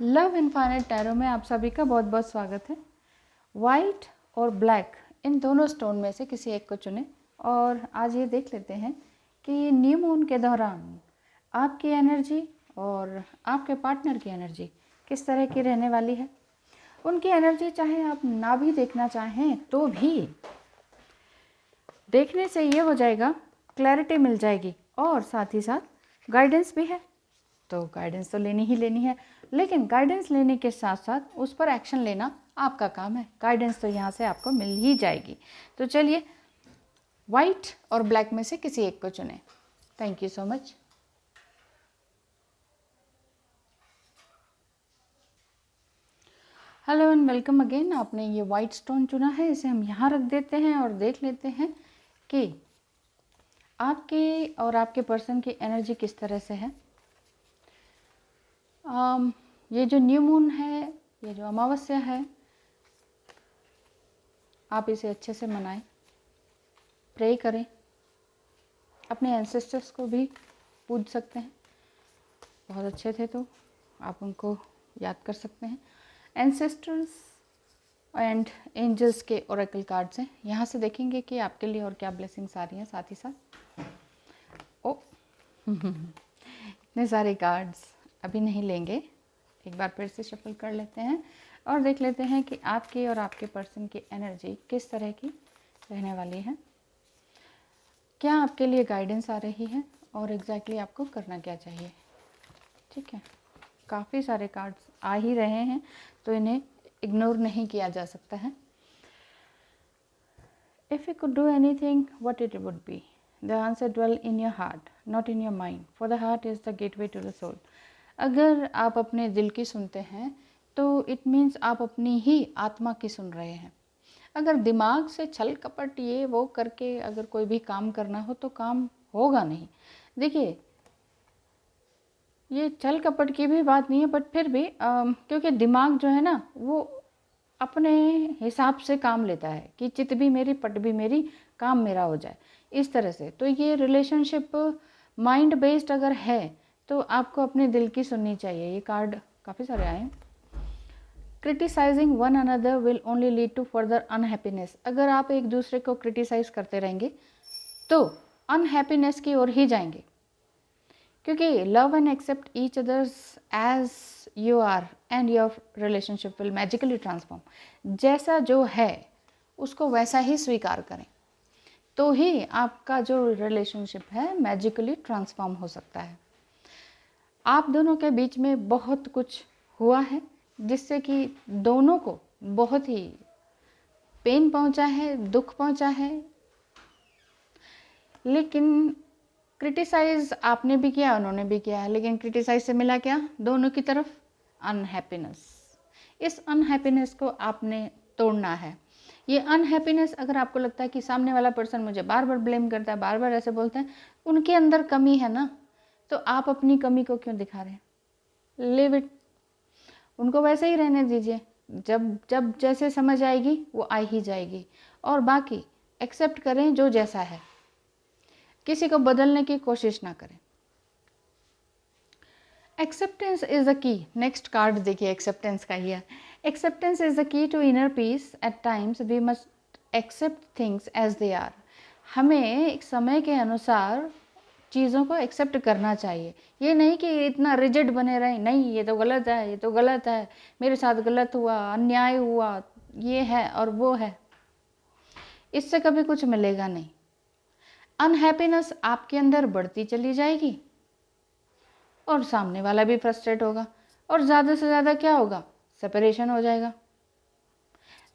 Love infinite tarot में आप सभी का बहुत बहुत स्वागत है। वाइट और ब्लैक इन दोनों स्टोन में से किसी एक को चुनें और आज ये देख लेते हैं कि न्यू मून के दौरान आपकी एनर्जी और आपके पार्टनर की एनर्जी किस तरह की रहने वाली है। उनकी एनर्जी चाहे आप ना भी देखना चाहें तो भी देखने से ये हो जाएगा, क्लैरिटी मिल जाएगी और साथ ही साथ गाइडेंस भी है। तो गाइडेंस तो लेनी ही लेनी है, लेकिन गाइडेंस लेने के साथ साथ उस पर एक्शन लेना आपका काम है। गाइडेंस तो यहाँ से आपको मिल ही जाएगी। तो चलिए वाइट और ब्लैक में से किसी एक को चुनें। Thank you so much. Hello and welcome again. आपने ये वाइट स्टोन चुना है, इसे हम यहाँ रख देते हैं और देख लेते हैं कि आपके और आपके पर्सन की एनर्जी किस तरह से है। ये जो न्यू मून है, ये जो अमावस्या है, आप इसे अच्छे से मनाएं, प्रे करें, अपने एंसेस्टर्स को भी पूज सकते हैं। बहुत अच्छे थे तो आप उनको याद कर सकते हैं। एंसेस्टर्स एंड एंजल्स के ओरेकल कार्ड्स हैं, यहाँ से देखेंगे कि आपके लिए और क्या ब्लेसिंग्स आ रही हैं। साथ ही साथ ओ इतने सारे कार्ड्स अभी नहीं लेंगे, एक बार फिर से शफल कर लेते हैं और देख लेते हैं कि आपकी और आपके पर्सन की एनर्जी किस तरह की रहने वाली है, क्या आपके लिए गाइडेंस आ रही है और एग्जैक्टली आपको करना क्या चाहिए। ठीक है, काफ़ी सारे कार्ड्स आ ही रहे हैं तो इन्हें इग्नोर नहीं किया जा सकता है। If you could do anything what it would be, the answer dwell in your heart not in your mind, for the heart is the gateway to the soul. अगर आप अपने दिल की सुनते हैं तो इट मीन्स आप अपनी ही आत्मा की सुन रहे हैं। अगर दिमाग से छल कपट ये वो करके अगर कोई भी काम करना हो तो काम होगा नहीं। देखिए, ये छल कपट की भी बात नहीं है, बट फिर भी क्योंकि दिमाग जो है ना वो अपने हिसाब से काम लेता है कि चित भी मेरी पट भी मेरी, काम मेरा हो जाए, इस तरह से। तो ये रिलेशनशिप माइंड बेस्ड अगर है तो आपको अपने दिल की सुननी चाहिए। ये कार्ड काफ़ी सारे आए हैं। Criticising one another will only lead to further unhappiness. अगर आप एक दूसरे को क्रिटिसाइज करते रहेंगे तो अनहैप्पीनेस की ओर ही जाएंगे, क्योंकि love and accept each others as you are and your relationship will magically transform. जैसा जो है उसको वैसा ही स्वीकार करें तो ही आपका जो रिलेशनशिप है मैजिकली ट्रांसफॉर्म हो सकता है। आप दोनों के बीच में बहुत कुछ हुआ है जिससे कि दोनों को बहुत ही पेन पहुंचा है, दुख पहुंचा है, लेकिन क्रिटिसाइज आपने भी किया उन्होंने भी किया है, लेकिन क्रिटिसाइज से मिला क्या दोनों की तरफ? अनहैप्पीनेस। इस अनहैप्पीनेस को आपने तोड़ना है। ये अनहैप्पीनेस अगर आपको लगता है कि सामने वाला पर्सन मुझे बार बार ब्लेम करता है, बार बार ऐसे बोलते हैं, उनके अंदर कमी है ना, तो आप अपनी कमी को क्यों दिखा रहे हैं? लिव इट, उनको वैसे ही रहने दीजिए। जब जब जैसे समझ आएगी वो आ ही जाएगी। और बाकी एक्सेप्ट करें जो जैसा है, किसी को बदलने की कोशिश ना करें। Acceptance is the key. Next card देखिए, एक्सेप्टेंस का ही है। Acceptance is the key to inner peace. At times we must accept things as they are. हमें एक समय के अनुसार चीज़ों को एक्सेप्ट करना चाहिए। ये नहीं कि इतना रिजिड बने रहें, नहीं ये तो गलत है, ये तो गलत है, मेरे साथ गलत हुआ, अन्याय हुआ, ये है और वो है, इससे कभी कुछ मिलेगा नहीं। अनहैप्पीनेस आपके अंदर बढ़ती चली जाएगी और सामने वाला भी फ्रस्ट्रेट होगा और ज़्यादा से ज़्यादा क्या होगा? सेपरेशन हो जाएगा।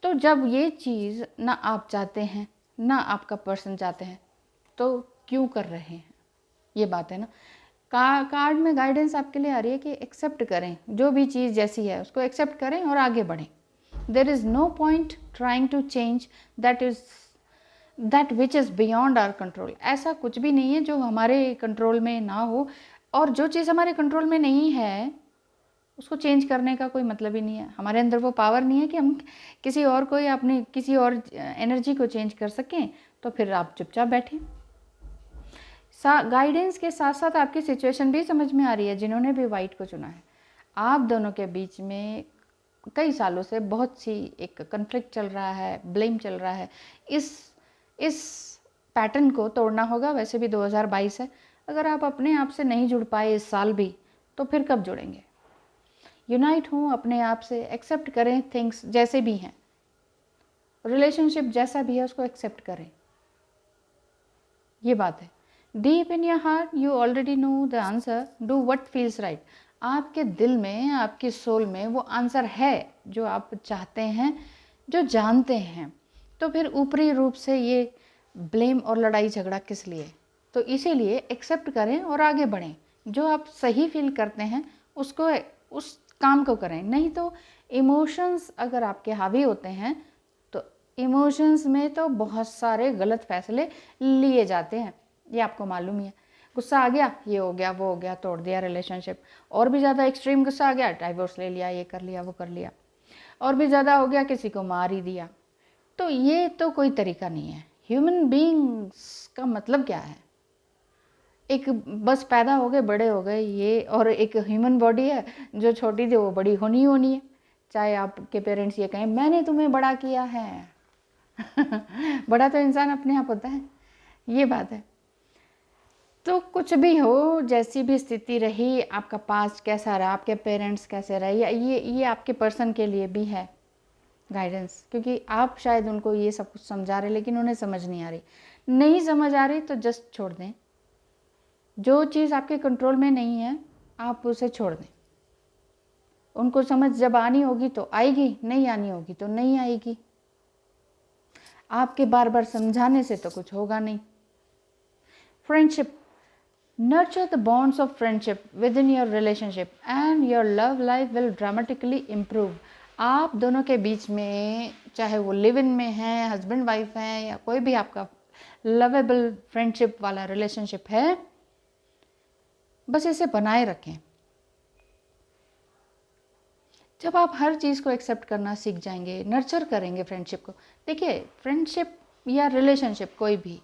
तो जब ये चीज़ ना आप चाहते हैं ना आपका पर्सन चाहते हैं तो क्यों कर रहे हैं? ये बात है ना। कार्ड में गाइडेंस आपके लिए आ रही है कि एक्सेप्ट करें, जो भी चीज़ जैसी है उसको एक्सेप्ट करें और आगे बढ़ें। There is no point trying to change that which is beyond our control. ऐसा कुछ भी नहीं है जो हमारे कंट्रोल में ना हो, और जो चीज़ हमारे कंट्रोल में नहीं है उसको चेंज करने का कोई मतलब ही नहीं है। हमारे अंदर वो पावर नहीं है कि हम किसी और को या अपनी किसी और एनर्जी को चेंज कर सकें। तो फिर आप चुपचाप बैठें। गाइडेंस के साथ साथ आपकी सिचुएशन भी समझ में आ रही है जिन्होंने भी वाइट को चुना है। आप दोनों के बीच में कई सालों से बहुत सी एक कन्फ्लिक्ट चल रहा है, ब्लेम चल रहा है। इस पैटर्न को तोड़ना होगा। वैसे भी 2022 है, अगर आप अपने आप से नहीं जुड़ पाए इस साल भी, तो फिर कब जुड़ेंगे? यूनाइट हों अपने आप से, एक्सेप्ट करें थिंग्स जैसे भी हैं, रिलेशनशिप जैसा भी है उसको एक्सेप्ट करें, ये बात है। Deep in your heart you already know the answer, do what feels right. आपके दिल में, आपके सोल में वो आंसर है जो आप चाहते हैं, जो जानते हैं। तो फिर ऊपरी रूप से ये ब्लेम और लड़ाई झगड़ा किस लिए? तो इसीलिए एक्सेप्ट करें और आगे बढ़ें। जो आप सही फील करते हैं उसको, उस काम को करें। नहीं तो इमोशंस अगर आपके हावी होते हैं तो इमोशंस में तो बहुत सारे गलत फैसले लिए जाते हैं, ये आपको मालूम ही है। गुस्सा आ गया, ये हो गया, वो हो गया, तोड़ दिया रिलेशनशिप। और भी ज़्यादा एक्सट्रीम गुस्सा आ गया, डाइवोर्स ले लिया, ये कर लिया, वो कर लिया। और भी ज़्यादा हो गया, किसी को मार ही दिया। तो ये तो कोई तरीका नहीं है। ह्यूमन बीइंग्स का मतलब क्या है? एक बस पैदा हो गए, बड़े हो गए, ये, और एक ह्यूमन बॉडी है जो छोटी थी वो बड़ी होनी ही होनी है। चाहे आपके पेरेंट्स ये कहें मैंने तुम्हें बड़ा किया है बड़ा तो इंसान अपने आप होता है, ये बात है। तो कुछ भी हो, जैसी भी स्थिति रही, आपका पास्ट कैसा रहा, आपके पेरेंट्स कैसे रहे, या ये आपके पर्सन के लिए भी है गाइडेंस। क्योंकि आप शायद उनको ये सब कुछ समझा रहे, लेकिन उन्हें समझ नहीं आ रही। नहीं समझ आ रही तो जस्ट छोड़ दें। जो चीज़ आपके कंट्रोल में नहीं है आप उसे छोड़ दें। उनको समझ जब आनी होगी तो आएगी, नहीं आनी होगी तो नहीं आएगी। आपके बार बार समझाने से तो कुछ होगा नहीं। Friendship, nurture the bonds of friendship within your relationship and your love life will dramatically improve। आप दोनों के बीच में, चाहे वो लिव इन में है, हस्बैंड वाइफ है, या कोई भी आपका लवेबल फ्रेंडशिप वाला रिलेशनशिप है, बस इसे बनाए रखें। जब आप हर चीज़ को एक्सेप्ट करना सीख जाएंगे, नर्चर करेंगे फ्रेंडशिप को। देखिए, फ्रेंडशिप या रिलेशनशिप कोई भी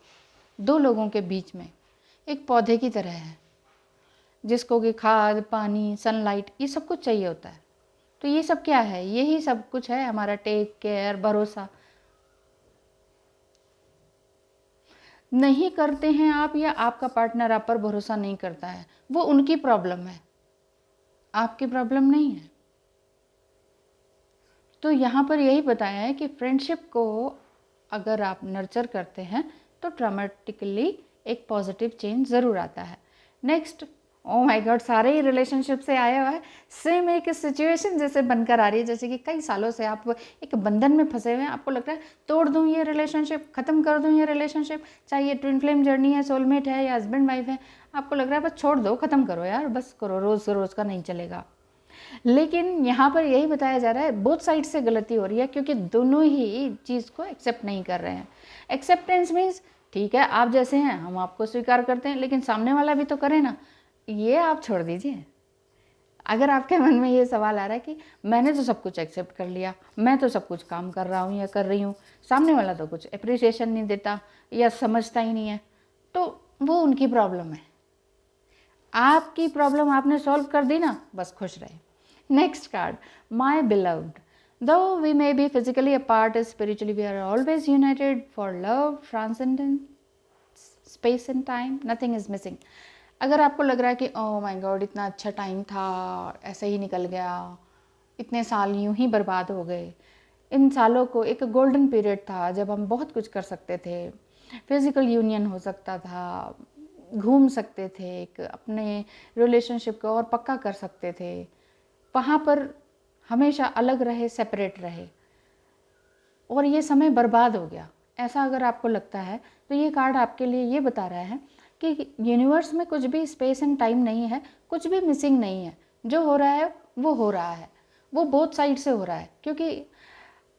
दो लोगों के बीच में एक पौधे की तरह है, जिसको कि खाद, पानी, सनलाइट, ये सब कुछ चाहिए होता है। तो ये सब क्या है? यही सब कुछ है हमारा टेक केयर, भरोसा। नहीं करते हैं आप, या आपका पार्टनर आप पर भरोसा नहीं करता है, वो उनकी प्रॉब्लम है, आपकी प्रॉब्लम नहीं है। तो यहाँ पर यही बताया है कि फ्रेंडशिप को अगर आप नर्चर करते हैं तो ड्रामेटिकली एक पॉजिटिव चेंज ज़रूर आता है। नेक्स्ट, ओ माय गॉड, सारे ही रिलेशनशिप से आया हुआ है। सेम एक सिचुएशन जैसे बनकर आ रही है, जैसे कि कई सालों से आप एक बंधन में फंसे हुए हैं। आपको लगता है तोड़ दूं ये रिलेशनशिप, ख़त्म कर दूं ये रिलेशनशिप, चाहे ये ट्विन फ्लेम जर्नी है, सोलमेट है, या हस्बैंड वाइफ है। आपको लग रहा है बस छोड़ दो, ख़त्म करो यार, बस करो, रोज़ रोज़ का नहीं चलेगा। लेकिन यहाँ पर यही बताया जा रहा है बोथ साइड से गलती हो रही है, क्योंकि दोनों ही चीज़ को एक्सेप्ट नहीं कर रहे हैं। एक्सेप्टेंस मीन्स ठीक है, आप जैसे हैं हम आपको स्वीकार करते हैं, लेकिन सामने वाला भी तो करे ना, ये आप छोड़ दीजिए। अगर आपके मन में ये सवाल आ रहा है कि मैंने तो सब कुछ एक्सेप्ट कर लिया, मैं तो सब कुछ काम कर रहा हूँ या कर रही हूँ, सामने वाला तो कुछ अप्रिसिएशन नहीं देता या समझता ही नहीं है, तो वो उनकी प्रॉब्लम है। आपकी प्रॉब्लम आपने सॉल्व कर दी ना, बस खुश रहे। Next card, my beloved. Though we may be physically apart, spiritually we are always united for love, transcendence, space and time. Nothing is missing. अगर आपको लग रहा है कि ओह माय गॉड इतना अच्छा टाइम था, ऐसे ही निकल गया, इतने साल यूं ही बर्बाद हो गए, इन सालों को एक गोल्डन पीरियड था जब हम बहुत कुछ कर सकते थे, फिजिकल यूनियन हो सकता था, घूम सकते थे, एक अपने रिलेशनशिप को और पक्का कर सकते थे, वहाँ पर हमेशा अलग रहे, सेपरेट रहे, और ये समय बर्बाद हो गया। ऐसा अगर आपको लगता है तो ये कार्ड आपके लिए ये बता रहा है कि यूनिवर्स में कुछ भी स्पेस एंड टाइम नहीं है, कुछ भी मिसिंग नहीं है। जो हो रहा है वो हो रहा है, वो बोथ साइड से हो रहा है, क्योंकि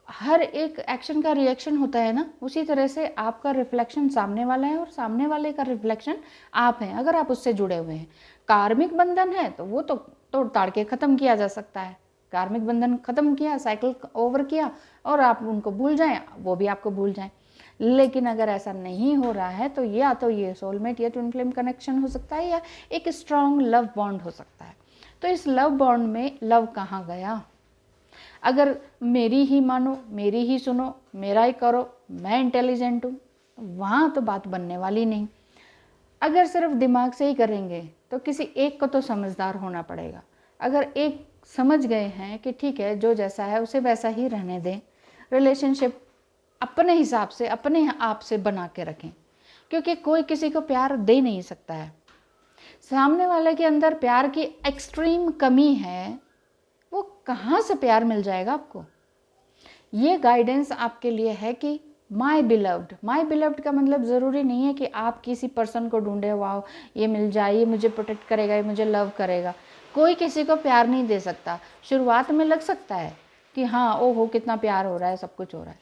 हर एक एक्शन का रिएक्शन होता है ना, उसी तरह से आपका रिफ्लेक्शन सामने वाला है और सामने वाले का रिफ्लेक्शन आप हैं, अगर आप उससे जुड़े हुए हैं। कार्मिक बंधन है तो वो तो तोड़ ताड़ के ख़त्म किया जा सकता है। कार्मिक बंधन ख़त्म किया, साइकिल ओवर किया, और आप उनको भूल जाएं, वो भी आपको भूल जाएं। लेकिन अगर ऐसा नहीं हो रहा है तो या तो ये सोलमेट या ट्विन फ्लेम कनेक्शन हो सकता है, या एक स्ट्रॉन्ग लव बॉन्ड हो सकता है। तो इस लव बॉन्ड में लव कहाँ गया? अगर मेरी ही मानो, मेरी ही सुनो, मेरा ही करो, मैं इंटेलिजेंट हूँ, वहाँ तो बात बनने वाली नहीं। अगर सिर्फ दिमाग से ही करेंगे तो किसी एक को तो समझदार होना पड़ेगा। अगर एक समझ गए हैं कि ठीक है, जो जैसा है उसे वैसा ही रहने दें, रिलेशनशिप अपने हिसाब से, अपने आप से बना के रखें, क्योंकि कोई किसी को प्यार दे नहीं सकता है। सामने वाले के अंदर प्यार की एक्सट्रीम कमी है, वो कहाँ से प्यार मिल जाएगा आपको? ये गाइडेंस आपके लिए है कि माई बिलव्ड। माई बिलव्ड का मतलब ज़रूरी नहीं है कि आप किसी पर्सन को ढूंढे, वाह ये मिल जाए, ये मुझे प्रोटेक्ट करेगा, ये मुझे लव करेगा। कोई किसी को प्यार नहीं दे सकता। शुरुआत में लग सकता है कि हाँ ओहो कितना प्यार हो रहा है, सब कुछ हो रहा है,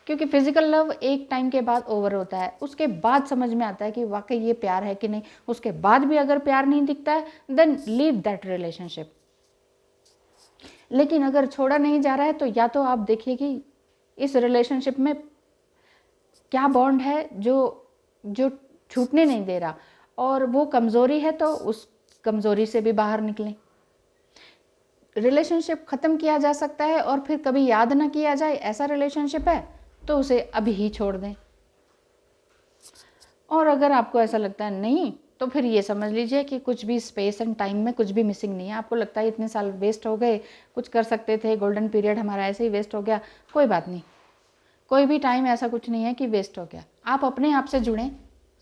क्योंकि फिजिकल लव एक टाइम के बाद ओवर होता है। उसके बाद समझ में आता है कि वाकई ये प्यार है कि नहीं। उसके बाद भी अगर प्यार नहीं दिखता है, देन लीव दैट रिलेशनशिप। लेकिन अगर छोड़ा नहीं जा रहा है तो या तो आप देखिए कि इस रिलेशनशिप में क्या बॉन्ड है जो जो छूटने नहीं दे रहा, और वो कमज़ोरी है तो उस कमज़ोरी से भी बाहर निकलें। रिलेशनशिप ख़त्म किया जा सकता है और फिर कभी याद ना किया जाए, ऐसा रिलेशनशिप है तो उसे अभी ही छोड़ दें। और अगर आपको ऐसा लगता है नहीं, तो फिर ये समझ लीजिए कि कुछ भी स्पेस एंड टाइम में कुछ भी मिसिंग नहीं है। आपको लगता है इतने साल वेस्ट हो गए, कुछ कर सकते थे, गोल्डन पीरियड हमारा ऐसे ही वेस्ट हो गया, कोई बात नहीं। कोई भी टाइम ऐसा कुछ नहीं है कि वेस्ट हो गया। आप अपने आप से जुड़ें,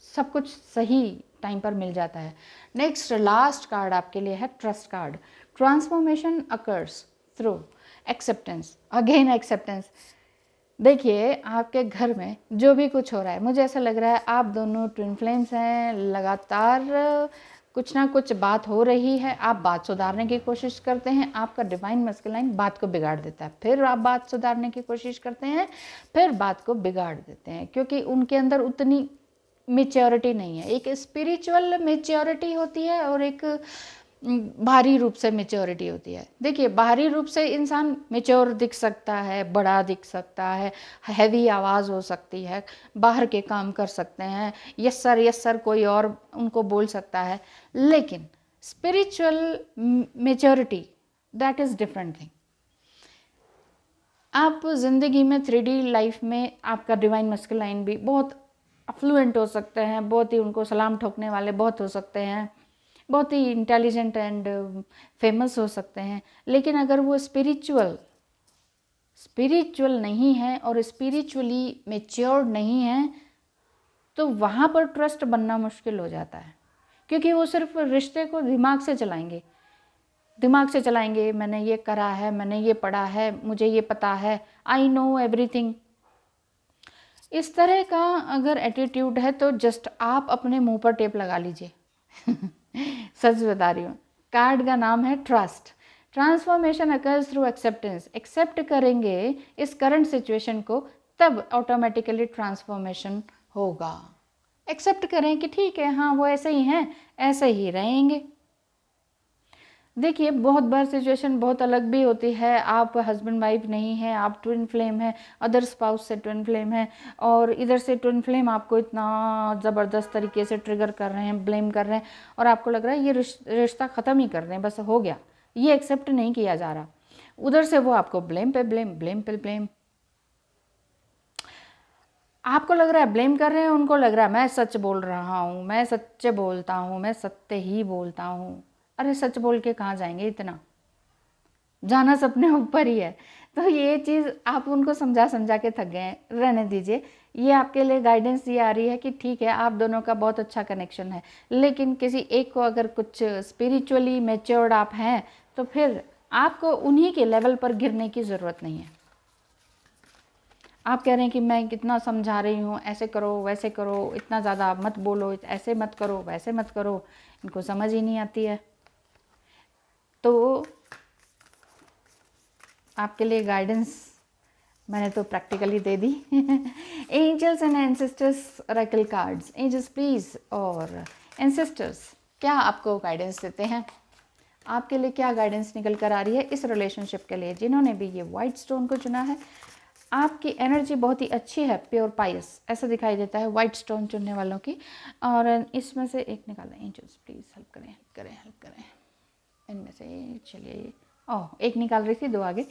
सब कुछ सही टाइम पर मिल जाता है। नेक्स्ट लास्ट कार्ड आपके लिए है trust card. Transformation occurs through acceptance. Again acceptance. देखिए आपके घर में जो भी कुछ हो रहा है, मुझे ऐसा लग रहा है आप दोनों ट्विन फ्लेम्स हैं, लगातार कुछ ना कुछ बात हो रही है, आप बात सुधारने की कोशिश करते हैं, आपका डिवाइन मस्कुलाइन बात को बिगाड़ देता है, फिर आप बात सुधारने की कोशिश करते हैं, फिर बात को बिगाड़ देते हैं, क्योंकि उनके अंदर उतनी मेच्योरिटी नहीं है। एक स्पिरिचुअल मेच्योरिटी होती है और एक बाहरी रूप से मेच्योरिटी होती है। देखिए बाहरी रूप से इंसान मेच्योर दिख सकता है, बड़ा दिख सकता है, हैवी आवाज़ हो सकती है, बाहर के काम कर सकते हैं, यस सर कोई और उनको बोल सकता है, लेकिन spiritual maturity that is different thing. आप ज़िंदगी में 3D लाइफ में आपका डिवाइन मस्कुलाइन भी बहुत अफ्लुएंट हो सकते हैं, बहुत ही उनको सलाम ठोकने वाले बहुत हो सकते हैं, बहुत ही इंटेलिजेंट एंड फेमस हो सकते हैं, लेकिन अगर वो स्पिरिचुअल नहीं है और स्पिरिचुअली मेच्योर्ड नहीं है, तो वहाँ पर ट्रस्ट बनना मुश्किल हो जाता है, क्योंकि वो सिर्फ रिश्ते को दिमाग से चलाएंगे। मैंने ये करा है, मैंने ये पढ़ा है, मुझे ये पता है, आई नो एवरीथिंग। इस तरह का अगर एटीट्यूड है तो जस्ट आप अपने मुंह पर टेप लगा लीजिए। सच बता रही हूँ। कार्ड का नाम है trust. Transformation occurs through acceptance. Accept करेंगे इस करंट सिचुएशन को, तब ऑटोमेटिकली ट्रांसफॉर्मेशन होगा। एक्सेप्ट करें कि ठीक है, हाँ वो ऐसे ही हैं, ऐसे ही रहेंगे। देखिए बहुत बार सिचुएशन बहुत अलग भी होती है। आप हस्बैंड वाइफ नहीं है, आप ट्विन फ्लेम है, अदर स्पाउस से ट्विन फ्लेम है, और इधर से ट्विन फ्लेम आपको इतना ज़बरदस्त तरीके से ट्रिगर कर रहे हैं, ब्लेम कर रहे हैं, और आपको लग रहा है ये रिश्ता ख़त्म ही कर दें, बस हो गया, ये एक्सेप्ट नहीं किया जा रहा। उधर से वो आपको ब्लेम पे ब्लेम। आपको लग रहा है ब्लेम कर रहे हैं, उनको लग रहा है मैं सच बोल रहा हूँ, मैं सच्चे बोलता हूँ, मैं सत्य ही बोलता हूँ। अरे सच बोल के कहाँ जाएंगे, इतना जाना सपने ऊपर ही है। तो ये चीज़ आप उनको समझा के थक गए हैं, रहने दीजिए। ये आपके लिए गाइडेंस ये आ रही है कि ठीक है आप दोनों का बहुत अच्छा कनेक्शन है, लेकिन किसी एक को अगर कुछ स्पिरिचुअली मैच्योर्ड आप हैं, तो फिर आपको उन्हीं के लेवल पर गिरने की ज़रूरत नहीं है। आप कह रहे हैं कि मैं कितना समझा रही हूँ, ऐसे करो वैसे करो, इतना ज़्यादा मत बोलो, ऐसे मत करो वैसे मत करो, इनको समझ ही नहीं आती है। तो आपके लिए गाइडेंस मैंने तो प्रैक्टिकली दे दी। Angels and ancestors oracle cards. Angels please और एंसेस्टर्स क्या आपको गाइडेंस देते हैं? आपके लिए क्या गाइडेंस निकल कर आ रही है इस रिलेशनशिप के लिए? जिन्होंने भी ये वाइट स्टोन को चुना है, आपकी एनर्जी बहुत ही अच्छी है, प्योर पायस ऐसा दिखाई देता है वाइट स्टोन चुनने वालों की। और इसमें से एक निकालें। एंजल्स प्लीज़ हेल्प करें। इनमें से चलिए, ओह एक निकाल रही थी, दो आगे।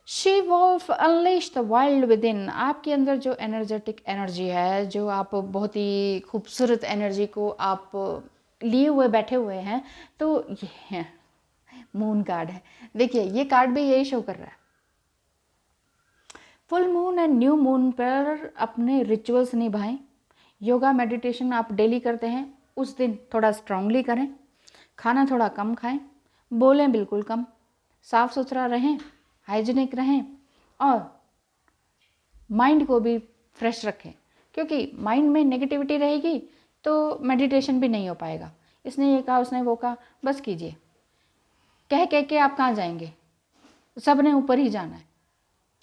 She wolf unleash the wild within, आपके अंदर जो एनर्जेटिक एनर्जी है, जो आप बहुत ही खूबसूरत एनर्जी को आप लिए हुए बैठे हुए हैं, तो ये मून कार्ड है। देखिए ये कार्ड भी यही शो कर रहा है। Full moon and new moon पर अपने रिचुअल्स निभाएं। योगा मेडिटेशन आप डेली करते हैं, उस दिन थोड़ा स्ट्रांगली करें। खाना थोड़ा कम खाएं, बोलें बिल्कुल कम, साफ सुथरा रहें, हाइजीनिक रहें, और माइंड को भी फ्रेश रखें, क्योंकि माइंड में नेगेटिविटी रहेगी तो मेडिटेशन भी नहीं हो पाएगा। इसने ये कहा, उसने वो कहा, बस कीजिए। कह कह के आप कहाँ जाएंगे, सब ने ऊपर ही जाना है।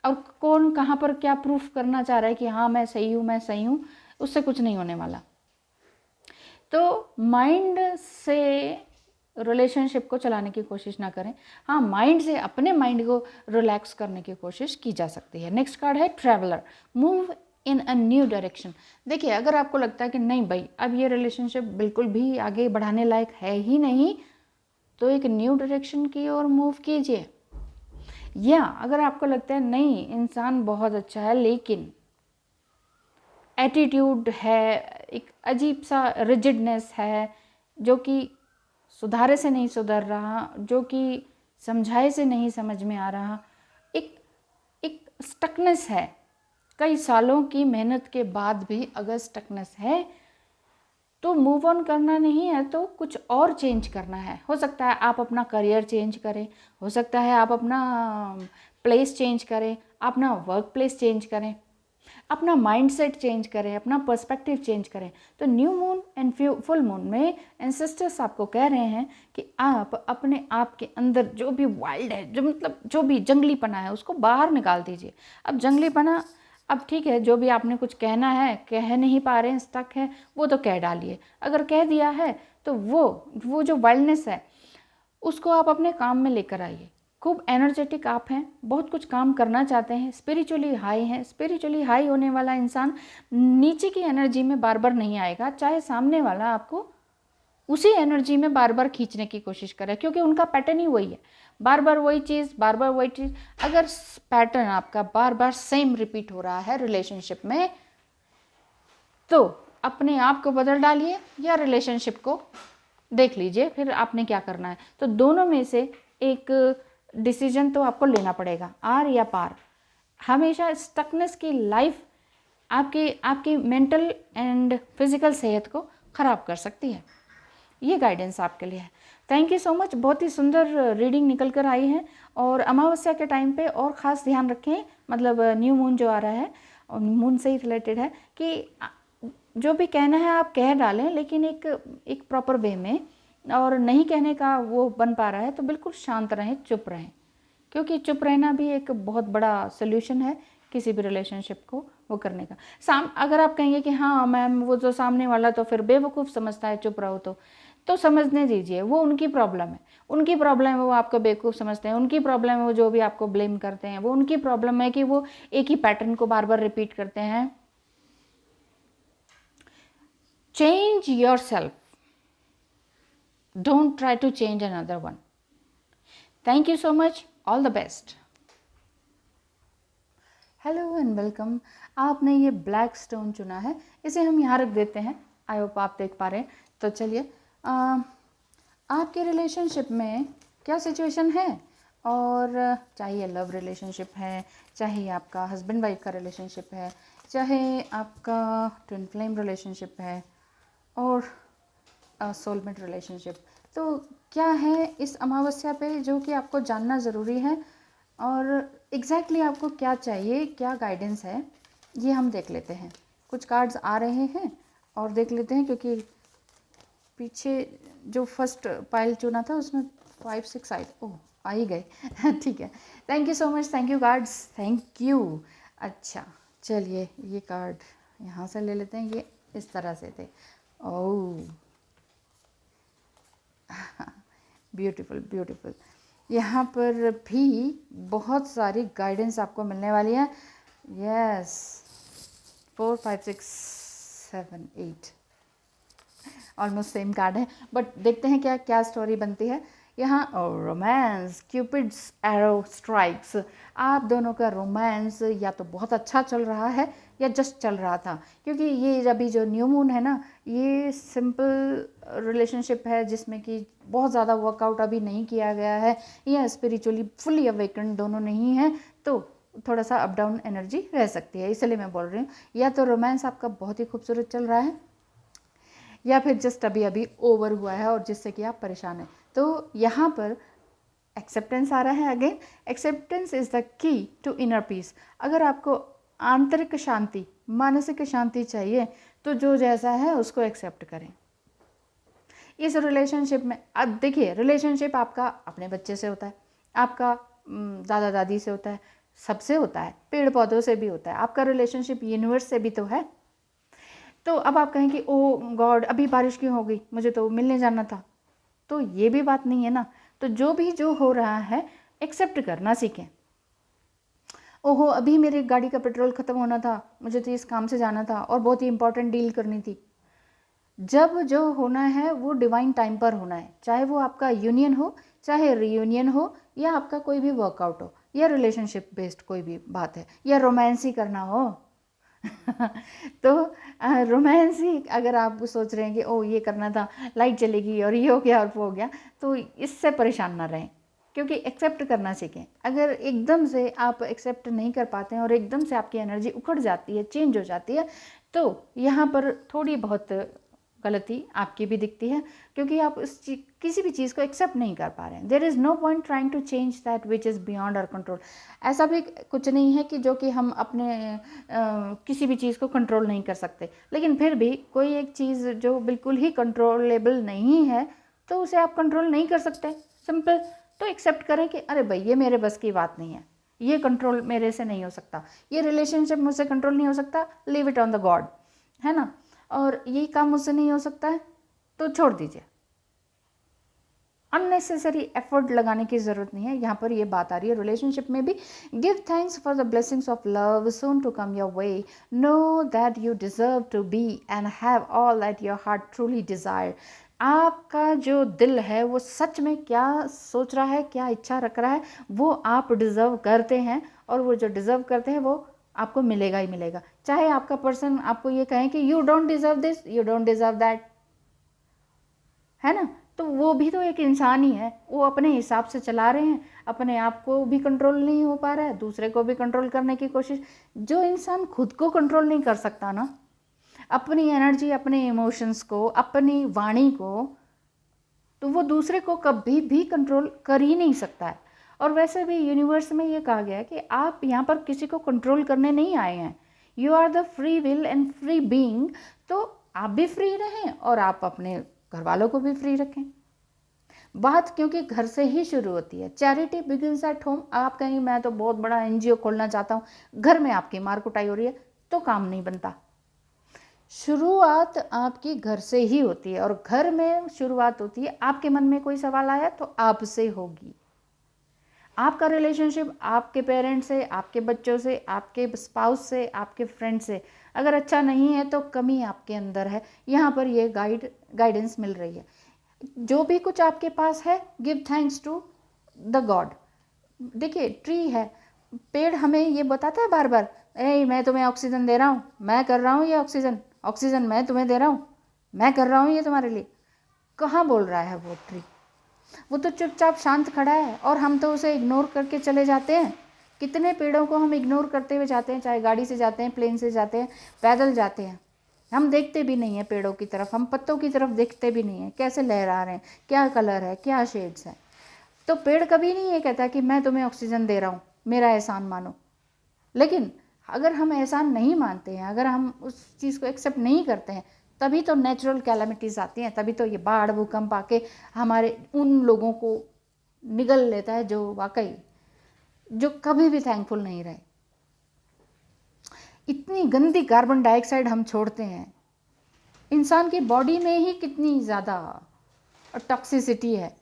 और कौन कहाँ पर क्या प्रूफ करना चाह रहा है कि हाँ मैं सही हूँ, मैं सही हूँ, उससे कुछ नहीं होने वाला। तो माइंड से रिलेशनशिप को चलाने की कोशिश ना करें। हाँ, माइंड से अपने माइंड को रिलैक्स करने की कोशिश की जा सकती है। नेक्स्ट कार्ड है traveller, move in a new direction. देखिए अगर आपको लगता है कि नहीं भाई अब ये रिलेशनशिप बिल्कुल भी आगे बढ़ाने लायक है ही नहीं, तो एक न्यू डायरेक्शन की ओर मूव कीजिए। या अगर आपको लगता है नहीं इंसान बहुत अच्छा है लेकिन एटीट्यूड है, एक अजीब सा रिजिडनेस है, जो कि सुधारे से नहीं सुधर रहा, जो कि समझाए से नहीं समझ में आ रहा, एक एक स्टकनेस है, कई सालों की मेहनत के बाद भी अगर स्टकनेस है तो मूव ऑन करना नहीं है तो कुछ और चेंज करना है। हो सकता है आप अपना करियर चेंज करें, हो सकता है आप अपना प्लेस चेंज करें, अपना वर्क प्लेस चेंज करें, अपना माइंडसेट चेंज करें, अपना पर्सपेक्टिव चेंज करें। तो new moon and full moon में एंसेस्टर्स आपको कह रहे हैं कि आप अपने आप के अंदर जो भी वाइल्ड है, जो मतलब जो भी जंगलीपना है, उसको बाहर निकाल दीजिए। अब जंगलीपना, अब ठीक है जो भी आपने कुछ कहना है, कह नहीं पा रहे हैं, स्टक है, वो तो कह डालिए। अगर कह दिया है तो वो जो वाइल्डनेस है उसको आप अपने काम में लेकर आइए। खूब एनर्जेटिक आप हैं, बहुत कुछ काम करना चाहते हैं, स्पिरिचुअली हाई हैं। स्पिरिचुअली हाई होने वाला इंसान नीचे की एनर्जी में बार बार नहीं आएगा, चाहे सामने वाला आपको उसी एनर्जी में बार बार खींचने की कोशिश करे, क्योंकि उनका पैटर्न ही वही है, बार बार वही चीज़, बार बार वही चीज़। अगर पैटर्न आपका बार बार सेम रिपीट हो रहा है रिलेशनशिप में, तो अपने आप को बदल डालिए या रिलेशनशिप को देख लीजिए फिर आपने क्या करना है। तो दोनों में से एक डिसीजन तो आपको लेना पड़ेगा, आर या पार। हमेशा स्टकनेस की लाइफ आपकी मेंटल एंड फिजिकल सेहत को ख़राब कर सकती है। ये गाइडेंस आपके लिए है। थैंक यू सो मच, बहुत ही सुंदर रीडिंग निकल कर आई है। और अमावस्या के टाइम पे और ख़ास ध्यान रखें, मतलब न्यू मून जो आ रहा है और मून से ही रिलेटेड है, कि जो भी कहना है आप कह डालें, लेकिन एक प्रॉपर वे में। और नहीं कहने का वो बन पा रहा है तो बिल्कुल शांत रहें, चुप रहें, क्योंकि चुप रहना भी एक बहुत बड़ा सोल्यूशन है किसी भी रिलेशनशिप को वो करने का। अगर आप कहेंगे कि हाँ मैम वो जो सामने वाला तो फिर बेवकूफ़ समझता है, चुप रहो, तो समझने दीजिए, वो उनकी प्रॉब्लम है। उनकी प्रॉब्लम है वो आपको बेवकूफ़ समझते हैं, उनकी प्रॉब्लम है वो जो भी आपको ब्लेम करते हैं, वो उनकी प्रॉब्लम है कि वो एक ही पैटर्न को बार बार रिपीट करते हैं। Change yourself. Don't try to change another one. Thank you so much. All the best. Hello and welcome. आपने ये ब्लैक स्टोन चुना है, इसे हम यहाँ रख देते हैं। आई होप आप देख पा रहे हैं। तो चलिए, आपके रिलेशनशिप में क्या सिचुएशन है, और चाहे लव रिलेशनशिप है, चाहे आपका हस्बैंड वाइफ का रिलेशनशिप है, चाहे आपका ट्विन फ्लेम रिलेशनशिप है, और सोलमेट रिलेशनशिप, तो क्या है इस अमावस्या पे जो कि आपको जानना ज़रूरी है, और एग्जैक्टली आपको क्या चाहिए, क्या गाइडेंस है, ये हम देख लेते हैं। कुछ कार्ड्स आ रहे हैं और देख लेते हैं, क्योंकि पीछे जो फर्स्ट पाइल चुना था उसमें 5 6 आए, ओह आ ही गए। ठीक है, thank you so much, thank you cards, thank you. अच्छा चलिए, ये कार्ड यहाँ से ले लेते हैं, ये इस तरह से थे। Oh beautiful beautiful. यहाँ पर भी बहुत सारी गाइडेंस आपको मिलने वाली है। यस, 4 5 6 7 8 ऑलमोस्ट सेम कार्ड है, बट देखते हैं क्या क्या स्टोरी बनती है। यहाँ रोमांस, क्यूपिड्स एरो स्ट्राइक्स, आप दोनों का रोमांस या तो बहुत अच्छा चल रहा है या जस्ट चल रहा था, क्योंकि ये अभी जो न्यू मून है ना, ये सिंपल रिलेशनशिप है जिसमें कि बहुत ज़्यादा वर्कआउट अभी नहीं किया गया है, या स्पिरिचुअली फुली अवेकन दोनों नहीं है, तो थोड़ा सा अप डाउन एनर्जी रह सकती है। इसलिए मैं बोल रही हूँ, या तो रोमांस आपका बहुत ही खूबसूरत चल रहा है या फिर जस्ट अभी अभी ओवर हुआ है और जिससे कि आप परेशान हैं। तो यहाँ पर एक्सेप्टेंस आ रहा है। Again, acceptance is the key to inner peace. अगर आपको आंतरिक शांति, मानसिक शांति चाहिए तो जो जैसा है उसको एक्सेप्ट करें। इस रिलेशनशिप में अब देखिए, रिलेशनशिप आपका अपने बच्चे से होता है, आपका दादा दादी से होता है, सबसे होता है, पेड़ पौधों से भी होता है, आपका रिलेशनशिप यूनिवर्स से भी तो है। तो अब आप कहें कि ओ गॉड अभी बारिश क्यों हो गई, मुझे तो मिलने जाना था, तो ये भी बात नहीं है ना। तो जो हो रहा है एक्सेप्ट करना सीखें। ओहो अभी मेरी गाड़ी का पेट्रोल ख़त्म होना था, मुझे तो इस काम से जाना था और बहुत ही इंपॉर्टेंट डील करनी थी। जब जो होना है वो डिवाइन टाइम पर होना है, चाहे वो आपका यूनियन हो, चाहे रियूनियन हो, या आपका कोई भी वर्कआउट हो, या रिलेशनशिप बेस्ड कोई भी बात है, या रोमांस ही करना हो तो रोमांस ही अगर आप सोच रहे हैं कि ओ ये करना था, लाइट चलेगी और ये हो गया और वो हो गया, तो इससे परेशान ना रहें, क्योंकि एक्सेप्ट करना सीखें। अगर एकदम से आप एक्सेप्ट नहीं कर पाते हैं और एकदम से आपकी एनर्जी उखड़ जाती है, चेंज हो जाती है, तो यहाँ पर थोड़ी बहुत गलती आपकी भी दिखती है, क्योंकि आप किसी भी चीज़ को एक्सेप्ट नहीं कर पा रहे हैं। There is no point trying to change that which is beyond our control. ऐसा भी कुछ नहीं है कि जो कि हम अपने किसी भी चीज़ को कंट्रोल नहीं कर सकते, लेकिन फिर भी कोई एक चीज़ जो बिल्कुल ही कंट्रोलेबल नहीं है तो उसे आप कंट्रोल नहीं कर सकते, सिंपल। तो एक्सेप्ट करें कि अरे भाई ये मेरे बस की बात नहीं है, ये कंट्रोल मेरे से नहीं हो सकता, ये रिलेशनशिप मुझसे कंट्रोल नहीं हो सकता, leave it on the God, है ना। और यही काम मुझसे नहीं हो सकता है तो छोड़ दीजिए, अननेसेसरी एफर्ट लगाने की ज़रूरत नहीं है। यहाँ पर ये बात आ रही है रिलेशनशिप में भी। Give thanks for the blessings of love soon to come your way, know that you deserve to be and have all that your heart truly desire. आपका जो दिल है वो सच में क्या सोच रहा है, क्या इच्छा रख रहा है, वो आप डिज़र्व करते हैं, और वो जो डिज़र्व करते हैं वो आपको मिलेगा ही मिलेगा। चाहे आपका पर्सन आपको ये कहें कि you don't deserve this, you don't deserve that, है ना, तो वो भी तो एक इंसान ही है, वो अपने हिसाब से चला रहे हैं, अपने आप को भी कंट्रोल नहीं हो पा रहा है, दूसरे को भी कंट्रोल करने की कोशिश। जो इंसान खुद को कंट्रोल नहीं कर सकता ना, अपनी एनर्जी, अपने इमोशंस को, अपनी वाणी को, तो वो दूसरे को कभी भी कंट्रोल कर ही नहीं सकता है। और वैसे भी यूनिवर्स में ये कहा गया है कि आप यहाँ पर किसी को कंट्रोल करने नहीं आए हैं, you are the free will and free being. तो आप भी फ्री रहें और आप अपने घर वालों को भी फ्री रखें। बात क्योंकि घर से ही शुरू होती है, चैरिटी बिगिंस एट होम। आप कहेंगे मैं तो बहुत बड़ा एनजीओ खोलना चाहता हूँ, घर में आपकी मार कुटाई हो रही है, तो काम नहीं बनता। शुरुआत आपकी घर से ही होती है, और घर में शुरुआत होती है, आपके मन में कोई सवाल आया तो आपसे होगी। आपका रिलेशनशिप आपके पेरेंट्स से, आपके बच्चों से, आपके स्पाउस से, आपके फ्रेंड से अगर अच्छा नहीं है तो कमी आपके अंदर है। यहाँ पर ये गाइडेंस मिल रही है। जो भी कुछ आपके पास है, give thanks to the god. देखिए ट्री है, पेड़ हमें ये बताता है बार बार, मैं तुम्हें ऑक्सीजन दे रहा हूँ, मैं कर रहा हूँ ये ऑक्सीजन मैं तुम्हें दे रहा हूँ, मैं कर रहा हूँ ये तुम्हारे लिए। कहाँ बोल रहा है वो ट्री? वो तो चुपचाप शांत खड़ा है, और हम तो उसे इग्नोर करके चले जाते हैं। कितने पेड़ों को हम इग्नोर करते हुए जाते हैं, चाहे गाड़ी से जाते हैं, प्लेन से जाते हैं, पैदल जाते हैं, हम देखते भी नहीं हैं पेड़ों की तरफ, हम पत्तों की तरफ देखते भी नहीं हैं, कैसे लहरा रहे हैं, क्या कलर है, क्या शेड्स हैं। तो पेड़ कभी नहीं ये कहता कि मैं तुम्हें ऑक्सीजन दे रहा हूँ, मेरा एहसान मानो। लेकिन अगर हम एहसान नहीं मानते हैं, अगर हम उस चीज़ को एक्सेप्ट नहीं करते हैं, तभी तो नेचुरल कैलामिटीज़ आती हैं, तभी तो ये बाढ़ भूकंप आके हमारे उन लोगों को निगल लेता है जो वाकई, जो कभी भी थैंकफुल नहीं रहे। इतनी गंदी कार्बन डाइऑक्साइड हम छोड़ते हैं, इंसान की बॉडी में ही कितनी ज़्यादा टॉक्सिसिटी है,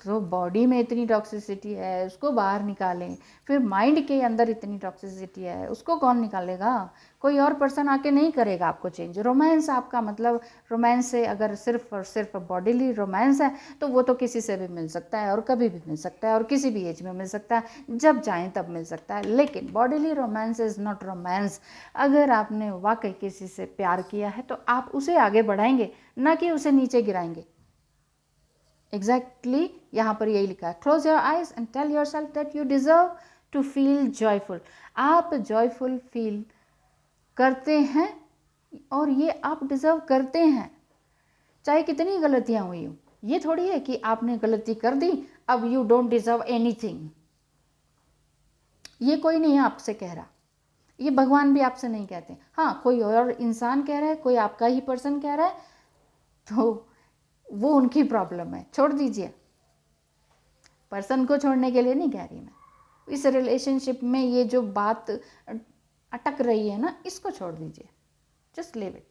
तो बॉडी में इतनी टॉक्सिसिटी है, उसको बाहर निकालें। फिर माइंड के अंदर इतनी टॉक्सिसिटी है, उसको कौन निकालेगा? कोई और पर्सन आके नहीं करेगा आपको चेंज। रोमांस आपका मतलब, रोमांस से अगर सिर्फ और सिर्फ बॉडीली रोमांस है तो वो तो किसी से भी मिल सकता है और कभी भी मिल सकता है और किसी भी एज में मिल सकता है, जब चाहें तब मिल सकता है। लेकिन bodily romance is not romance. अगर आपने वाकई किसी से प्यार किया है तो आप उसे आगे बढ़ाएंगे, ना कि उसे नीचे गिराएंगे। एग्जैक्टली यहाँ पर यही लिखा है, close your eyes and tell yourself that you deserve to feel joyful. आप जॉयफुल फील करते हैं और ये आप डिजर्व करते हैं, चाहे कितनी गलतियां हुई हो। ये थोड़ी है कि आपने गलती कर दी अब यू डोंट डिजर्व एनीथिंग। ये कोई नहीं आपसे कह रहा, ये भगवान भी आपसे नहीं कहते। हाँ, कोई और इंसान कह रहा है, कोई आपका ही पर्सन कह रहा है, तो वो उनकी प्रॉब्लम है, छोड़ दीजिए। पर्सन को छोड़ने के लिए नहीं कह रही मैं, इस रिलेशनशिप में ये जो बात अटक रही है ना, इसको छोड़ दीजिए, जस्ट लिव इट।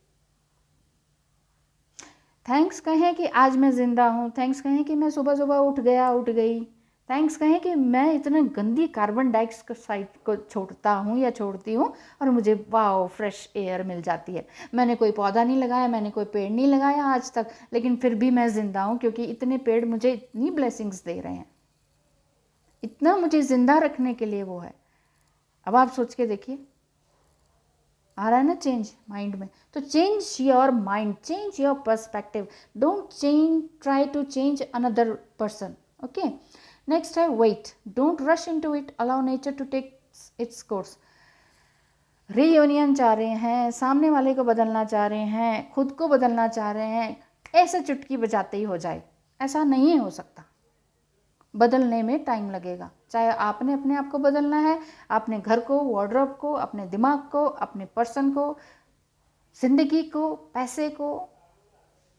थैंक्स कहें कि आज मैं ज़िंदा हूँ, थैंक्स कहें कि मैं सुबह सुबह उठ गया, उठ गई, थैंक्स कहें कि मैं इतने गंदी कार्बन डाइऑक्साइड को छोड़ता हूँ या छोड़ती हूँ और मुझे वाओ फ्रेश एयर मिल जाती है। मैंने कोई पौधा नहीं लगाया, मैंने कोई पेड़ नहीं लगाया आज तक, लेकिन फिर भी मैं ज़िंदा हूँ क्योंकि इतने पेड़ मुझे इतनी ब्लेसिंग्स दे रहे हैं, इतना मुझे ज़िंदा रखने के लिए वो है। अब आप सोच के देखिए, आ रहा है ना चेंज माइंड में? तो change your mind, change your perspective, don't change, try to change another person. Okay, next है wait, don't rush into it, allow nature to take its course. Reunion चाह रहे हैं, सामने वाले को बदलना चाह रहे हैं, खुद को बदलना चाह रहे हैं, ऐसे चुटकी बजाते ही हो जाए, ऐसा नहीं हो सकता। बदलने में टाइम लगेगा। चाहे आपने अपने आप को बदलना है, अपने घर को, वार्डरोब को, अपने दिमाग को, अपने पर्सन को, जिंदगी को, पैसे को,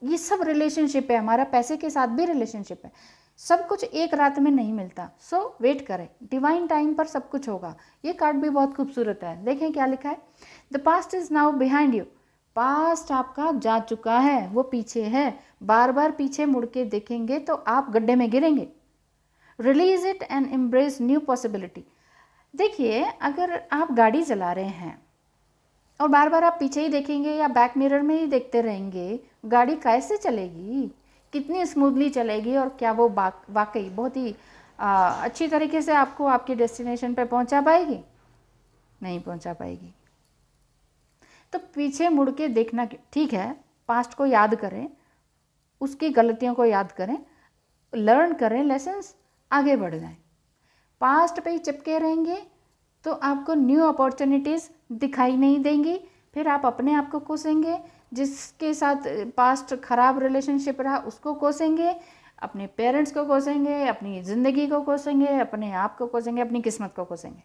ये सब रिलेशनशिप है हमारा, पैसे के साथ भी रिलेशनशिप है। सब कुछ एक रात में नहीं मिलता, सो वेट करें, डिवाइन टाइम पर सब कुछ होगा। ये कार्ड भी बहुत खूबसूरत है, देखें क्या लिखा है। The past is now behind you, past आपका जा चुका है, वो पीछे है। बार बार पीछे मुड़ के देखेंगे तो आप गड्ढे में गिरेंगे। Release it and embrace new possibility. देखिए, अगर आप गाड़ी चला रहे हैं और बार बार आप पीछे ही देखेंगे या बैक मिरर में ही देखते रहेंगे, गाड़ी कैसे चलेगी, कितनी स्मूथली चलेगी और क्या वो वाकई बहुत ही अच्छी तरीके से आपको आपके डेस्टिनेशन पे पहुंचा पाएगी? नहीं पहुंचा पाएगी। तो पीछे मुड़ के देखना ठीक है, पास्ट को याद करें, उसकी गलतियों को याद करें, लर्न करें लेसन्स, आगे बढ़ जाएं। पास्ट पे ही चिपके रहेंगे तो आपको न्यू अपॉर्चुनिटीज़ दिखाई नहीं देंगी, फिर आप अपने आप को कोसेंगे, जिसके साथ पास्ट खराब रिलेशनशिप रहा उसको कोसेंगे, अपने पेरेंट्स को कोसेंगे, अपनी ज़िंदगी को कोसेंगे, अपने आप को कोसेंगे, अपनी किस्मत को कोसेंगे।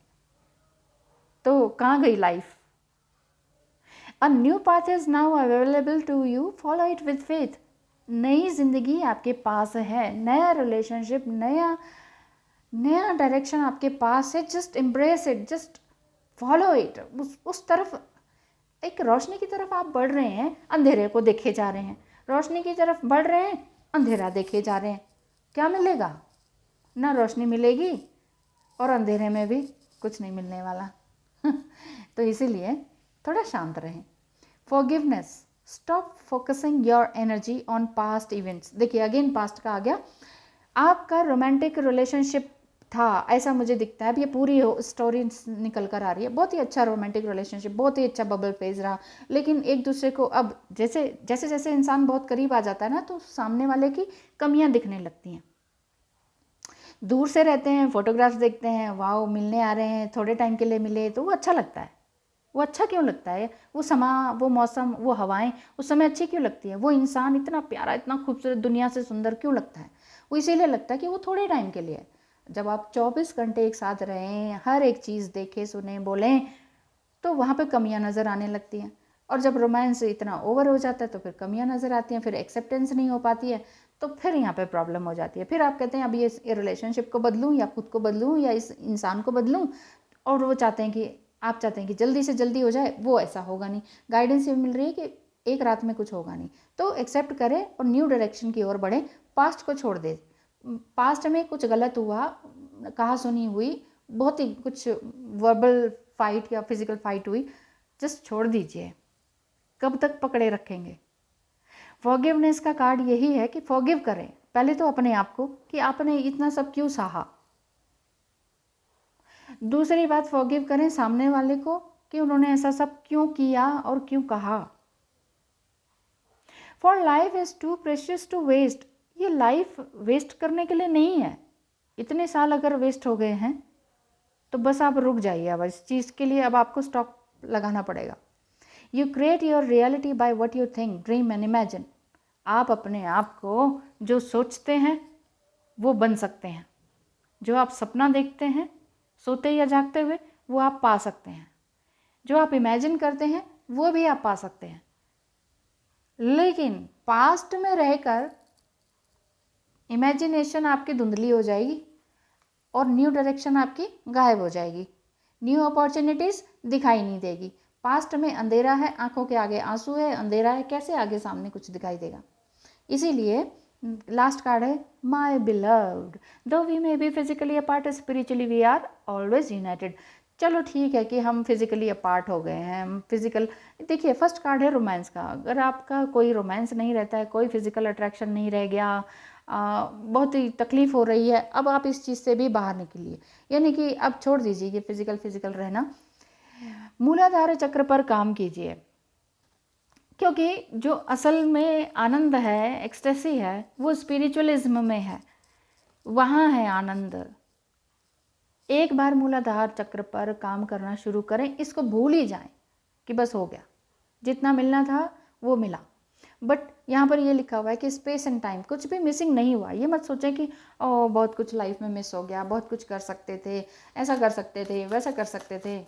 तो कहाँ गई life? A new path is now available to you, follow it with faith. नई जिंदगी आपके पास है, नया रिलेशनशिप, नया डायरेक्शन आपके पास है। Just embrace it, just follow it. उस तरफ, एक रोशनी की तरफ आप बढ़ रहे हैं, अंधेरे को देखे जा रहे हैं, रोशनी की तरफ बढ़ रहे हैं, अंधेरा देखे जा रहे हैं। क्या मिलेगा? ना रोशनी मिलेगी और अंधेरे में भी कुछ नहीं मिलने वाला। तो इसीलिए थोड़ा शांत रहें। Forgiveness, stop focusing your energy on past events. देखिए, अगेन पास्ट का आ गया। आपका रोमांटिक रिलेशनशिप था, ऐसा मुझे दिखता है। अब ये पूरी स्टोरी निकल कर आ रही है, बहुत ही अच्छा रोमांटिक रिलेशनशिप, बहुत ही अच्छा बबल फेज रहा, लेकिन एक दूसरे को अब जैसे जैसे जैसे इंसान बहुत करीब आ जाता है ना, तो सामने वाले की कमियां दिखने लगती हैं। दूर से रहते हैं, फोटोग्राफ्स देखते हैं, वाओ मिलने आ रहे हैं, थोड़े टाइम के लिए मिले तो वो अच्छा लगता है। वो अच्छा क्यों लगता है? वो समा, वो मौसम, वो हवाएं उस समय अच्छी क्यों लगती है? वो इंसान इतना प्यारा, इतना खूबसूरत, दुनिया से सुंदर क्यों लगता है? वो इसीलिए लगता है कि वो थोड़े टाइम के लिए है। जब आप 24 घंटे एक साथ रहें, हर एक चीज़ देखें, सुने, बोलें, तो वहाँ पे कमियां नज़र आने लगती हैं। और जब रोमांस इतना ओवर हो जाता है तो फिर कमियां नज़र आती हैं, फिर एक्सेप्टेंस नहीं हो पाती है, तो फिर यहाँ पे प्रॉब्लम हो जाती है। फिर आप कहते हैं अब ये रिलेशनशिप को बदलूँ या खुद को बदलूँ या इस इंसान को बदलूँ, और वो चाहते हैं कि आप चाहते हैं कि जल्दी से जल्दी हो जाए। वो ऐसा होगा नहीं। गाइडेंस ये मिल रही है कि एक रात में कुछ होगा नहीं। तो एक्सेप्ट करें और न्यू डायरेक्शन की ओर बढ़ें, पास्ट को छोड़ दें, पास्ट में कुछ गलत हुआ, कहा सुनी हुई, बहुत ही कुछ वर्बल फाइट या फिजिकल फाइट हुई, जस्ट छोड़ दीजिए। कब तक पकड़े रखेंगे? फॉरगिवनेस का कार्ड यही है कि फॉरगिव करें पहले तो अपने आप को, कि आपने इतना सब क्यों सहा। दूसरी बात, फॉरगिव करें सामने वाले को कि उन्होंने ऐसा सब क्यों किया और क्यों कहा। For life is too precious to waste. ये लाइफ वेस्ट करने के लिए नहीं है। इतने साल अगर वेस्ट हो गए हैं तो बस आप रुक जाइए। अब इस चीज़ के लिए अब आपको स्टॉप लगाना पड़ेगा। You create your reality by what you think, dream and imagine. आप अपने आप को जो सोचते हैं वो बन सकते हैं। जो आप सपना देखते हैं सोते या जागते हुए, वो आप पा सकते हैं। जो आप इमेजिन करते हैं वो भी आप पा सकते हैं। लेकिन पास्ट में रहकर इमेजिनेशन आपकी धुंधली हो जाएगी और न्यू डायरेक्शन आपकी गायब हो जाएगी। न्यू अपॉर्चुनिटीज़ दिखाई नहीं देगी। पास्ट में अंधेरा है, आंखों के आगे आंसू है, अंधेरा है, कैसे आगे सामने कुछ दिखाई देगा। इसीलिए लास्ट कार्ड है my beloved, though we may be physically apart, spiritually we are always united. चलो ठीक है कि हम फिजिकली अपार्ट हो गए हैं, हम फिजिकल, देखिए फर्स्ट कार्ड है रोमांस का। अगर आपका कोई रोमांस नहीं रहता है, कोई फिजिकल अट्रैक्शन नहीं रह गया, बहुत ही तकलीफ हो रही है, अब आप इस चीज़ से भी बाहर निकलिए। यानी कि अब छोड़ दीजिए कि फिजिकल रहना, मूलाधार चक्र पर काम कीजिए। क्योंकि जो असल में आनंद है, एक्सटेसी है, वो स्पिरिचुअलिज्म में है, वहाँ है आनंद। एक बार मूलाधार चक्र पर काम करना शुरू करें, इसको भूल ही जाएं कि बस हो गया, जितना मिलना था वो मिला। बट यहाँ पर ये लिखा हुआ है कि स्पेस एंड टाइम, कुछ भी मिसिंग नहीं हुआ। ये मत सोचें कि ओ बहुत कुछ लाइफ में मिस हो गया, बहुत कुछ कर सकते थे, ऐसा कर सकते थे, वैसा कर सकते थे।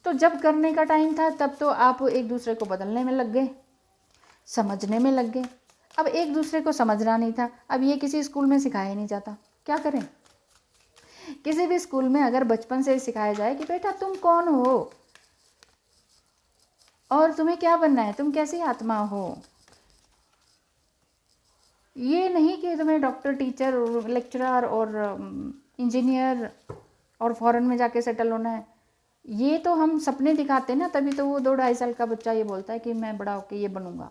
तो जब करने का टाइम था तब तो आप एक दूसरे को बदलने में लग गए, समझने में लग गए। अब एक दूसरे को समझना नहीं था। अब ये किसी स्कूल में सिखाया नहीं जाता, क्या करें? किसी भी स्कूल में अगर बचपन से सिखाया जाए कि बेटा तुम कौन हो और तुम्हें क्या बनना है, तुम कैसी आत्मा हो, ये नहीं कि तुम्हें डॉक्टर, टीचर, लेक्चरर और इंजीनियर और फॉरेन में जाके सेटल होना है। ये तो हम सपने दिखाते हैं ना, तभी तो वो 2-2.5 साल का बच्चा ये बोलता है कि मैं बड़ा होके ये बनूंगा।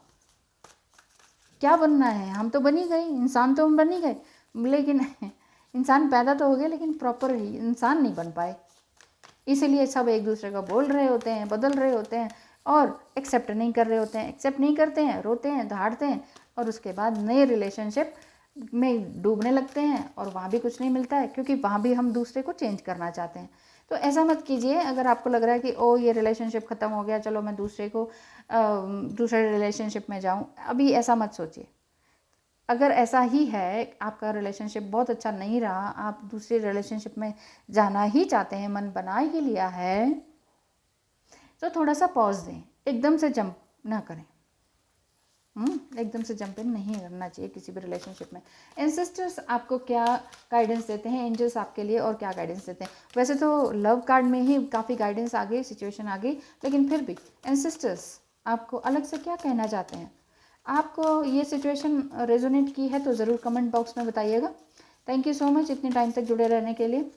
क्या बनना है? हम तो बन ही गए, इंसान तो हम बन ही गए, लेकिन इंसान पैदा तो हो गए लेकिन प्रॉपर इंसान नहीं बन पाए। इसीलिए सब एक दूसरे को बोल रहे होते हैं, बदल रहे होते हैं और एक्सेप्ट नहीं कर रहे होते हैं। एक्सेप्ट नहीं करते हैं, रोते हैं, दहाड़ते हैं और उसके बाद नए रिलेशनशिप में डूबने लगते हैं और वहाँ भी कुछ नहीं मिलता है, क्योंकि वहाँ भी हम दूसरे को चेंज करना चाहते हैं। तो ऐसा मत कीजिए। अगर आपको लग रहा है कि ओ ये रिलेशनशिप ख़त्म हो गया, चलो मैं दूसरे रिलेशनशिप में जाऊँ, अभी ऐसा मत सोचिए। अगर ऐसा ही है, आपका रिलेशनशिप बहुत अच्छा नहीं रहा, आप दूसरे रिलेशनशिप में जाना ही चाहते हैं, मन बना ही लिया है, तो थोड़ा सा पॉज दें, एकदम से जंप ना करें। एकदम से जंप इन नहीं करना चाहिए किसी भी रिलेशनशिप में। एंसेस्टर्स आपको क्या गाइडेंस देते हैं, एंजल्स आपके लिए और क्या गाइडेंस देते हैं? वैसे तो लव कार्ड में ही काफ़ी गाइडेंस आ गई, सिचुएशन आ गई, लेकिन फिर भी एंसेस्टर्स आपको अलग से क्या कहना चाहते हैं? आपको ये सिचुएशन रेजोनेट की है तो ज़रूर कमेंट बॉक्स में बताइएगा। थैंक यू सो मच इतने टाइम तक जुड़े रहने के लिए।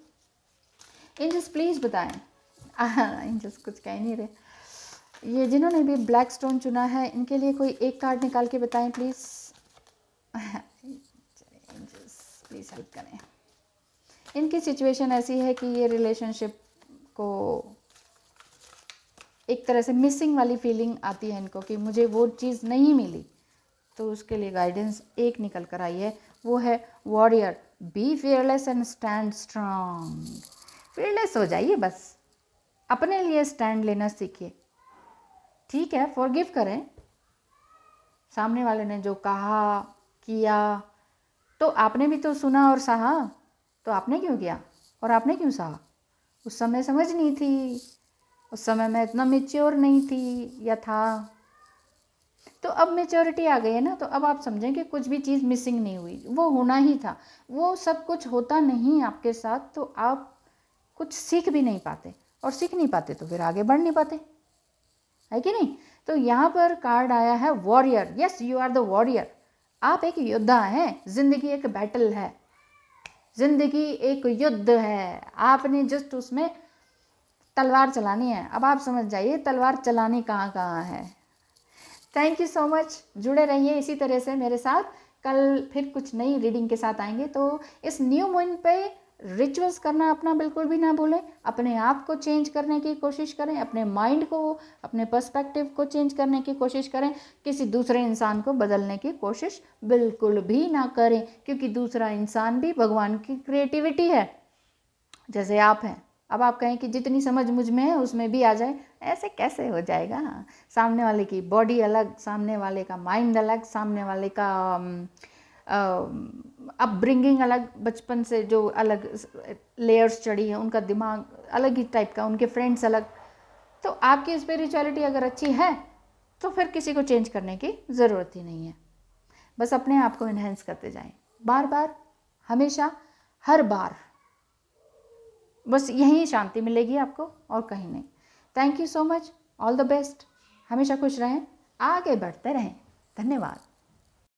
एंजल्स प्लीज़ बताएं। एंजल्स कुछ कह नहीं रहे। ये जिन्होंने भी ब्लैक स्टोन चुना है, इनके लिए कोई एक कार्ड निकाल के बताएं प्लीज़। एंजल्स प्लीज़ हेल्प करें। इनकी सिचुएशन ऐसी है कि ये रिलेशनशिप को एक तरह से मिसिंग वाली फीलिंग आती है इनको, कि मुझे वो चीज़ नहीं मिली। तो उसके लिए गाइडेंस एक निकल कर आई है, वो है warrior. Be fearless and stand strong. Fearless हो जाइए, बस अपने लिए स्टैंड लेना सीखिए। ठीक है, फॉरगिव करें। सामने वाले ने जो कहा किया, तो आपने भी तो सुना और सहा, तो आपने क्यों किया और आपने क्यों सहा? उस समय समझ नहीं थी, उस समय मैं इतना मेच्योर नहीं थी या था। तो अब मेच्योरिटी आ गई है ना, तो अब आप समझें कि कुछ भी चीज़ मिसिंग नहीं हुई, वो होना ही था। वो सब कुछ होता नहीं आपके साथ तो आप कुछ सीख भी नहीं पाते, और सीख नहीं पाते तो फिर आगे बढ़ नहीं पाते, है कि नहीं? तो यहाँ पर कार्ड आया है warrior. Yes, you are the warrior. आप एक योद्धा हैं, ज़िंदगी एक बैटल है, ज़िंदगी एक युद्ध है, आपने जस्ट उसमें तलवार चलानी है। अब आप समझ जाइए तलवार चलानी कहाँ कहाँ है। थैंक यू सो मच, जुड़े रहिए इसी तरह से मेरे साथ। कल फिर कुछ नई रीडिंग के साथ आएंगे। तो इस न्यू मून पे रिचुअल्स करना अपना बिल्कुल भी ना भूलें, अपने आप को चेंज करने की कोशिश करें, अपने माइंड को, अपने पर्सपेक्टिव को चेंज करने की कोशिश करें, किसी दूसरे इंसान को बदलने की कोशिश बिल्कुल भी ना करें, क्योंकि दूसरा इंसान भी भगवान की क्रिएटिविटी है, जैसे आप हैं। अब आप कहें कि जितनी समझ मुझ में है उसमें भी आ जाए, ऐसे कैसे हो जाएगा। सामने वाले की बॉडी अलग, सामने वाले का माइंड अलग, सामने वाले का अपब्रिंगिंग अलग, बचपन से जो अलग लेयर्स चढ़ी है, उनका दिमाग अलग ही टाइप का, उनके फ्रेंड्स अलग। तो आपकी स्पिरिचुअलिटी अगर अच्छी है तो फिर किसी को चेंज करने की ज़रूरत ही नहीं है। बस अपने आप को इन्हेंस करते जाएं, बार बार, हमेशा, हर बार। बस यहीं शांति मिलेगी आपको और कहीं नहीं। Thank you so much, all the best, हमेशा खुश रहें, आगे बढ़ते रहें। धन्यवाद।